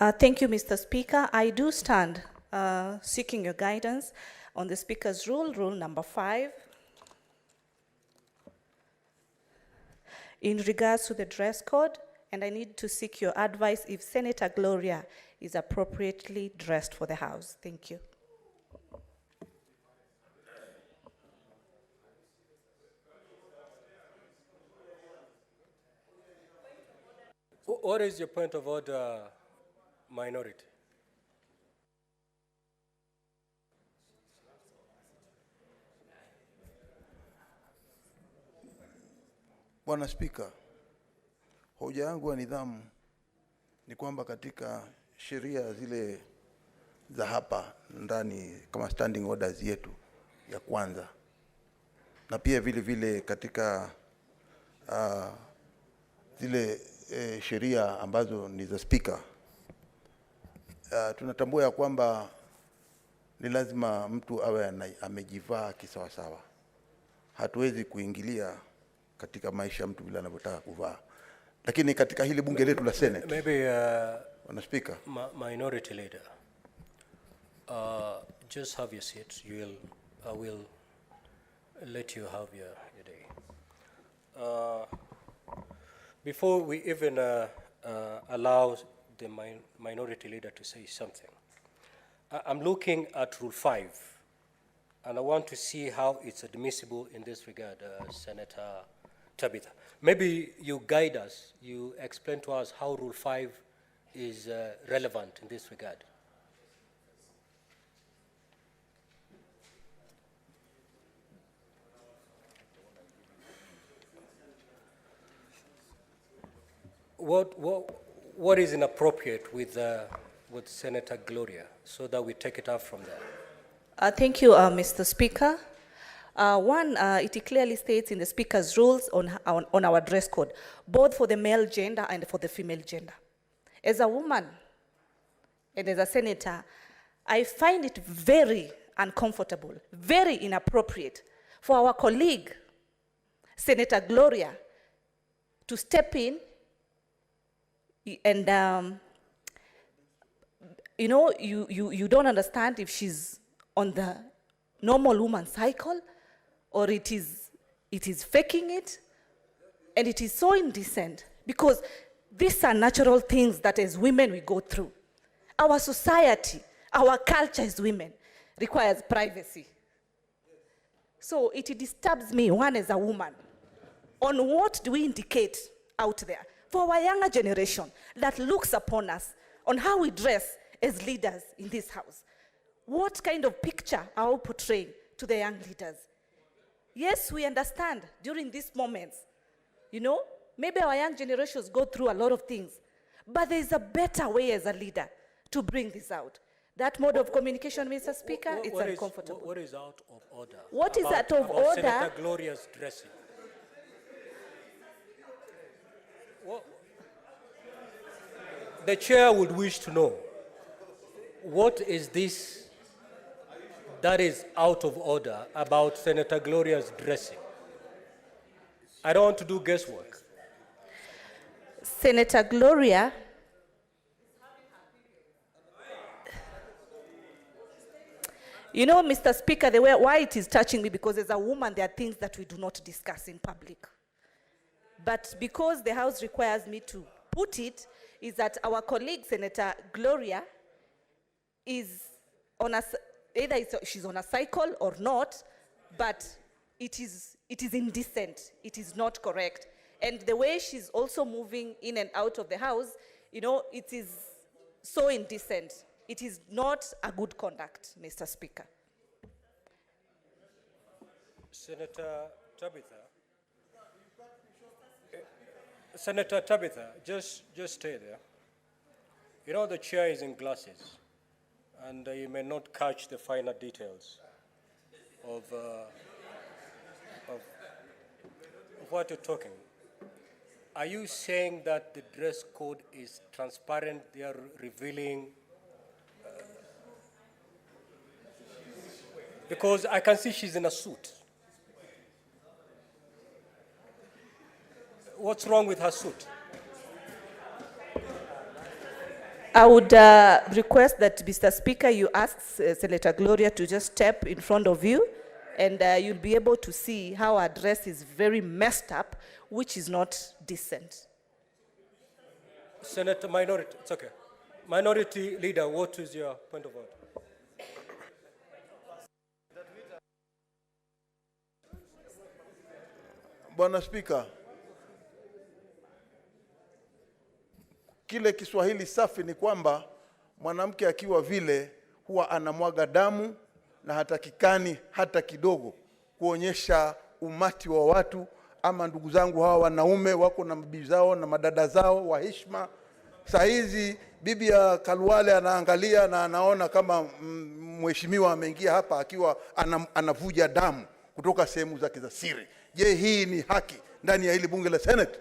Thank you, Mr. Speaker. I do stand seeking your guidance on the Speaker's rule number 5, in regards to the dress code, and I need to seek your advice if Senator Gloria is appropriately dressed for the House. Thank you. What is your point of order, minority? Bwana Spika, hoja yangu ya nidhamu ni kwamba katika sheria zile za hapa ndani kama standing orders yetu ya kwanza na pia vile katika zile sheria ambazo ni za Speaker, tunatambua ya kwamba ni lazima mtu awe amejivaa kisawasawa. Hatuwezi kuingilia katika maisha mtu bila anavyotaka kuvaa. Lakini katika hili bunge letu la Senate, maybe Bwana Speaker, minority leader, just have your seat. I will let you have your day. Before we even allow the minority leader to say something, I'm looking at Rule 5, and I want to see how it's admissible in this regard, Senator Tabitha. Maybe you guide us, you explain to us how Rule 5 is relevant in this regard. What is inappropriate with Senator Gloria, so that we take it up from there? Thank you, Mr. Speaker. One, it clearly states in the Speaker's rules on our dress code, both for the male gender and for the female gender. As a woman and as a senator, I find it very uncomfortable, very inappropriate for our colleague, Senator Gloria, to step in and, you don't understand if she's on the normal woman cycle or it is faking it, and it is so indecent because these are natural things that as women we go through. Our society, our culture as women requires privacy. So it disturbs me, one as a woman, on what do we indicate out there for our younger generation that looks upon us on how we dress as leaders in this house. What kind of picture are we portraying to the young leaders? Yes, we understand during these moments, maybe our young generations go through a lot of things, but there is a better way as a leader to bring this out. That mode of communication, Mr. Speaker, it's uncomfortable. What is out of order? What is out of order? Senator Gloria's dressing. The chair would wish to know, what is this that is out of order about Senator Gloria's dressing? I don't want to do guesswork. Senator Gloria, Mr. Speaker, why it is touching me, because as a woman, there are things that we do not discuss in public. But because the House requires me to put it, is that our colleague, Senator Gloria, is on either she's on a cycle or not, but it is indecent. It is not correct. And the way she's also moving in and out of the House, it is so indecent. It is not a good conduct, Mr. Speaker. Senator Tabitha, just stay there. The chair is in glasses, and you may not catch the finer details of what you're talking. Are you saying that the dress code is transparent? They are revealing? Because I can see she's in a suit. What's wrong with her suit? I would request that, Mr. Speaker, you ask Senator Gloria to just step in front of you, and you'll be able to see how her dress is very messed up, which is not decent. Senator Minority, it's okay. Minority Leader, what is your point of order? Bwana Spika, kile Kiswahili safi ni kwamba mwanamke akiwa vile huwa anamwaga damu na hatakikani hata kidogo kuonyesha umati wa watu, ama ndugu zangu hawa wanaume wako na mabibi zao na madada zao wa heshima. Saa hizi bibi ya Kalwale anaangalia na anaona kama mheshimiwa ameingia hapa akiwa anavuja damu kutoka sehemu zake za siri. Je, hii ni haki ndani ya hili bunge la Senate?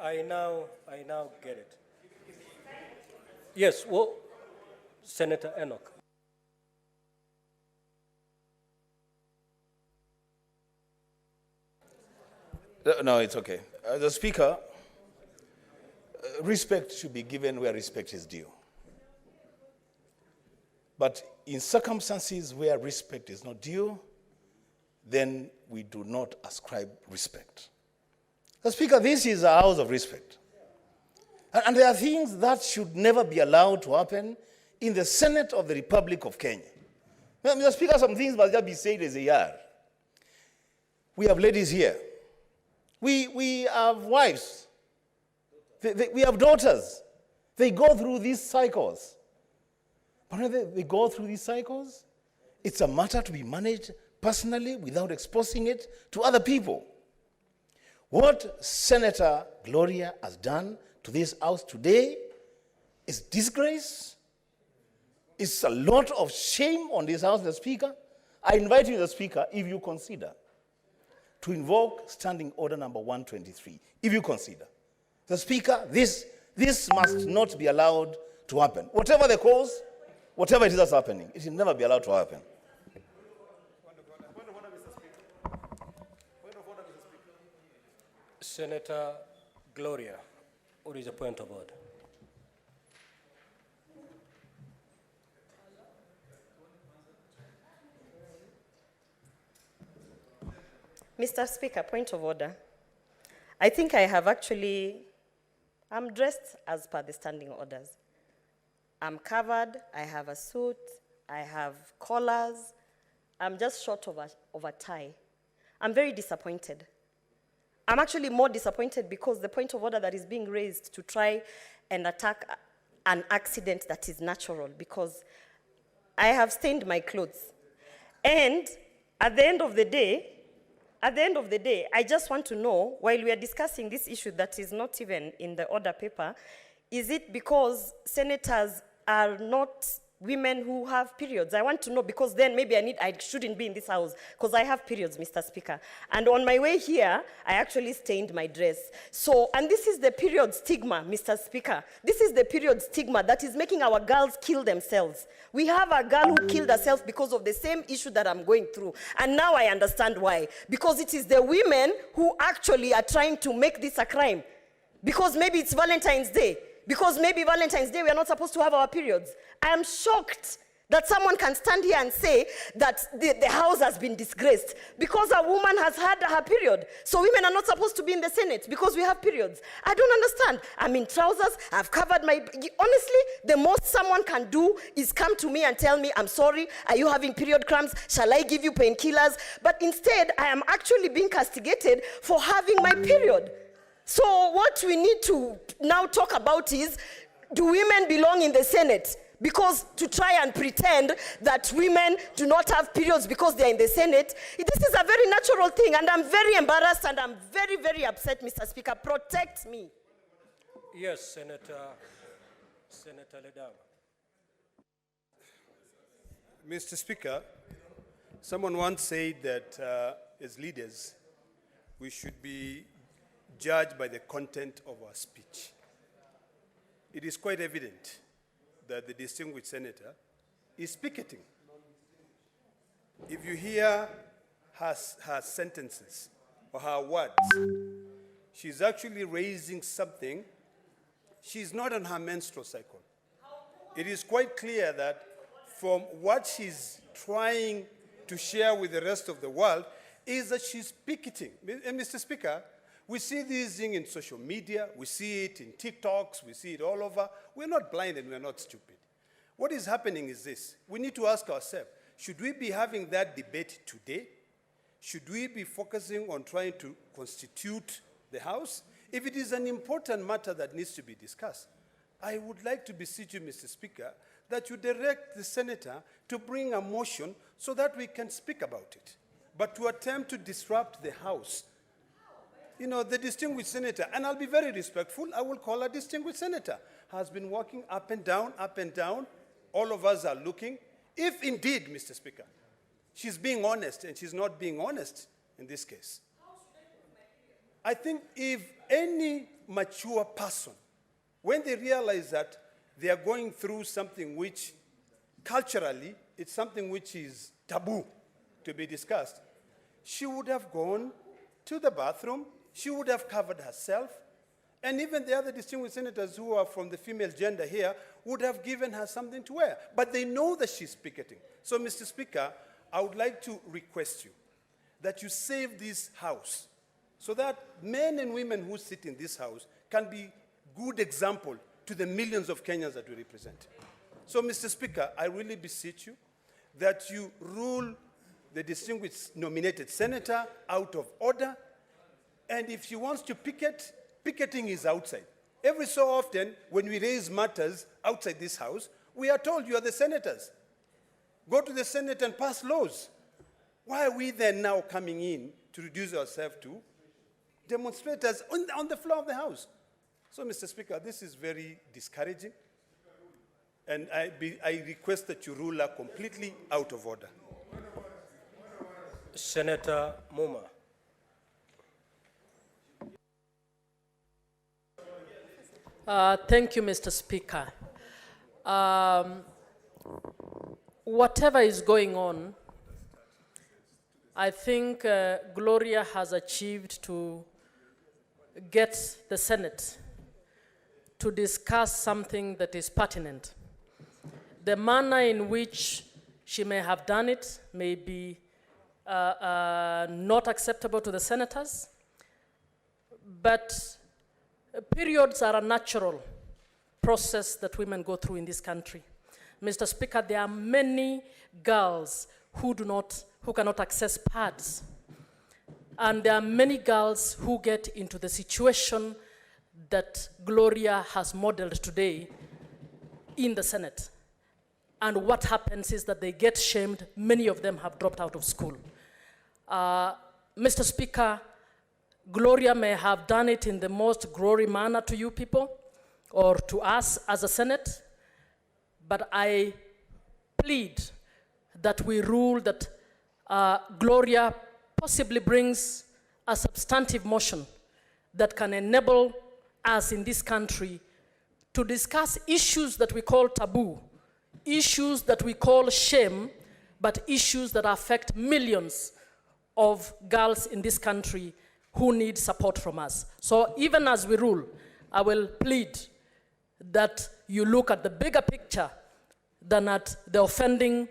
I now get it. Yes, well, Senator Enoch. No, it's okay. The Speaker, respect should be given where respect is due. But in circumstances where respect is not due, then we do not ascribe respect. The Speaker, this is a house of respect. And there are things that should never be allowed to happen in the Senate of the Republic of Kenya. Mr. Speaker, some things must just be said as they are. We have ladies here. We have wives. We have daughters. They go through these cycles. But when they go through these cycles, it's a matter to be managed personally without exposing it to other people. What Senator Gloria has done to this House today is disgrace. It's a lot of shame on this House, the Speaker. I invite you, the Speaker, if you consider, to invoke Standing Order number 123, if you consider. The Speaker, this must not be allowed to happen. Whatever the cause, whatever it is that's happening, it will never be allowed to happen. Senator Gloria, what is the point of order? Mr. Speaker, point of order. I think I'm dressed as per the standing orders. I'm covered, I have a suit, I have collars. I'm just short of a tie. I'm very disappointed. I'm actually more disappointed because the point of order that is being raised to try and attack an accident that is natural, because I have stained my clothes. And at the end of the day, I just want to know, while we are discussing this issue that is not even in the order paper, is it because senators are not women who have periods? I want to know, because then maybe I shouldn't be in this house, because I have periods, Mr. Speaker. And on my way here, I actually stained my dress. So, and this is the period stigma, Mr. Speaker. This is the period stigma that is making our girls kill themselves. We have a girl who killed herself because of the same issue that I'm going through. And now I understand why. Because it is the women who actually are trying to make this a crime. Because maybe it's Valentine's Day. Because maybe Valentine's Day we are not supposed to have our periods. I am shocked that someone can stand here and say that the house has been disgraced because a woman has had her period. So women are not supposed to be in the Senate because we have periods. I don't understand. I'm in trousers. I've covered my... Honestly, the most someone can do is come to me and tell me, I'm sorry, are you having period cramps? Shall I give you painkillers? But instead, I am actually being castigated for having my period. So what we need to now talk about is, do women belong in the Senate? Because to try and pretend that women do not have periods because they're in the Senate, this is a very natural thing, and I'm very embarrassed and I'm very, very upset, Mr. Speaker. Protect me. Yes, Senator Ledama. Mr. Speaker, someone once said that as leaders, we should be judged by the content of our speech. It is quite evident that the distinguished senator is picketing. If you hear her sentences or her words, she's actually raising something. She's not on her menstrual cycle. It is quite clear that from what she's trying to share with the rest of the world is that she's picketing. And Mr. Speaker, we see this thing in social media, we see it in TikToks, we see it all over. We're not blind and we're not stupid. What is happening is this. We need to ask ourselves, should we be having that debate today? Should we be focusing on trying to constitute the House? If it is an important matter that needs to be discussed, I would like to beseech you, Mr. Speaker, that you direct the senator to bring a motion so that we can speak about it. But to attempt to disrupt the House, you know, the distinguished senator, and I'll be very respectful, I will call her distinguished senator, has been walking up and down, up and down. All of us are looking. If indeed, Mr. Speaker, she's being honest and she's not being honest in this case, I think if any mature person, when they realize that they are going through something which culturally, it's something which is taboo to be discussed, she would have gone to the bathroom, she would have covered herself, and even the other distinguished senators who are from the female gender here would have given her something to wear. But they know that she's picketing. So, Mr. Speaker, I would like to request you that you save this House so that men and women who sit in this House can be good example to the millions of Kenyans that we represent. So, Mr. Speaker, I really beseech you that you rule the distinguished nominated senator out of order, and if she wants to picket, picketing is outside. Every so often, when we raise matters outside this House, we are told you are the senators. Go to the Senate and pass laws. Why are we then now coming in to reduce ourselves to demonstrators on the floor of the House? So, Mr. Speaker, this is very discouraging, and I request that you rule her completely out of order. Senator Muma. Thank you, Mr. Speaker. Whatever is going on, I think Gloria has achieved to get the Senate to discuss something that is pertinent. The manner in which she may have done it may be not acceptable to the senators, but periods are a natural process that women go through in this country. Mr. Speaker, there are many girls who cannot access pads. And there are many girls who get into the situation that Gloria has modeled today in the Senate. And what happens is that they get shamed. Many of them have dropped out of school. Mr. Speaker, Gloria may have done it in the most glory manner to you people or to us as a Senate, but I plead that we rule that Gloria possibly brings a substantive motion that can enable us in this country to discuss issues that we call taboo, issues that we call shame, but issues that affect millions of girls in this country who need support from us. So even as we rule, I will plead that you look at the bigger picture than at the offending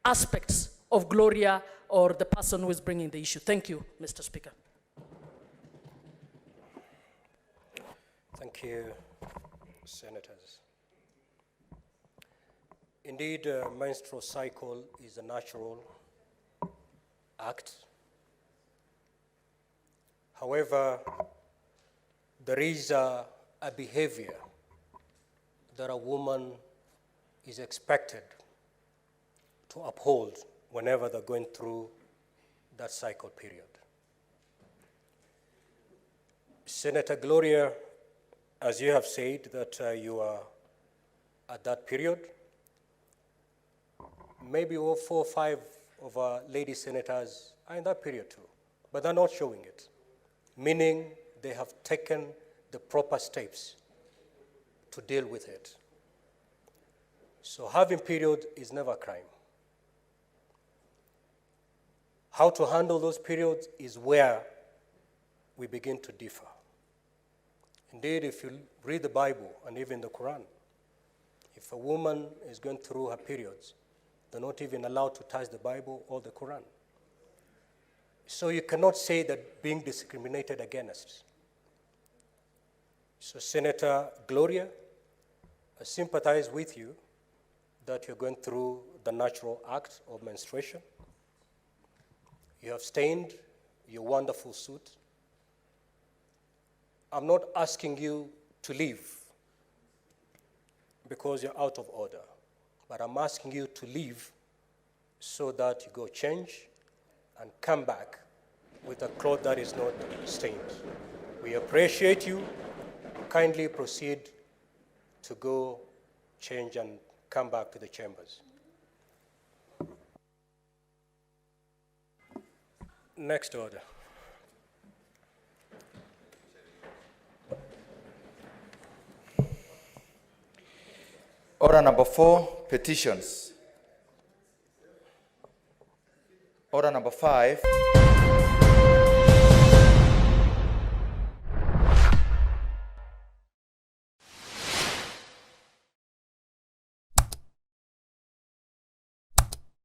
aspects of Gloria or the person who is bringing the issue. Thank you, Mr. Speaker. Thank you, senators. Indeed, menstrual cycle is a natural act. However, there is a behavior that a woman is expected to uphold whenever they're going through that cycle period. Senator Gloria, as you have said that you are at that period, maybe 4 or 5 of our lady senators are in that period too, but they're not showing it, meaning they have taken the proper steps to deal with it. So having period is never a crime. How to handle those periods is where we begin to differ. Indeed, if you read the Bible and even the Quran, if a woman is going through her periods, they're not even allowed to touch the Bible or the Quran. So you cannot say that being discriminated against. So Senator Gloria, I sympathize with you that you're going through the natural act of menstruation. You have stained your wonderful suit. I'm not asking you to leave because you're out of order, but I'm asking you to leave so that you go change and come back with a cloth that is not stained. We appreciate you. Kindly proceed to go change and come back to the chambers. Next order. Order number 4, petitions. Order number 5.